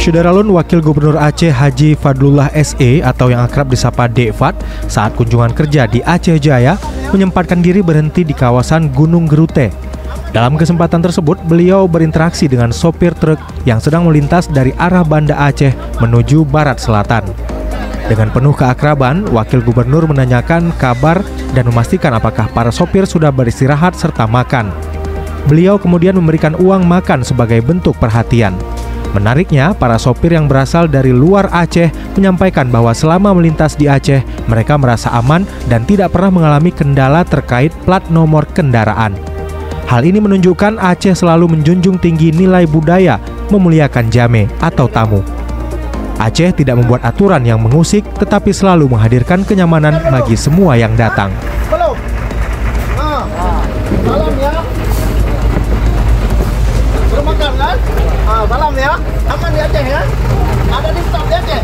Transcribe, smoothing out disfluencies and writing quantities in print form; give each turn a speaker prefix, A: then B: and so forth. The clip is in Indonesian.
A: Syederalun, Wakil Gubernur Aceh Haji Fadlullah SE atau yang akrab disapa Dekfat saat kunjungan kerja di Aceh Jaya menyempatkan diri berhenti di kawasan Gunung Gerute. Dalam kesempatan tersebut, beliau berinteraksi dengan sopir truk yang sedang melintas dari arah Banda Aceh menuju Barat Selatan. Dengan penuh keakraban, Wakil Gubernur menanyakan kabar dan memastikan apakah para sopir sudah beristirahat serta makan. Beliau kemudian memberikan uang makan sebagai bentuk perhatian. Menariknya, para sopir yang berasal dari luar Aceh menyampaikan bahwa selama melintas di Aceh, mereka merasa aman dan tidak pernah mengalami kendala terkait plat nomor kendaraan. Hal ini menunjukkan Aceh selalu menjunjung tinggi nilai budaya, memuliakan jame atau tamu. Aceh tidak membuat aturan yang mengusik, tetapi selalu menghadirkan kenyamanan bagi semua yang datang.
B: Salam ya. Makan kan? Salam ya. Aman di Aceh ya? Ada di stop di Aceh.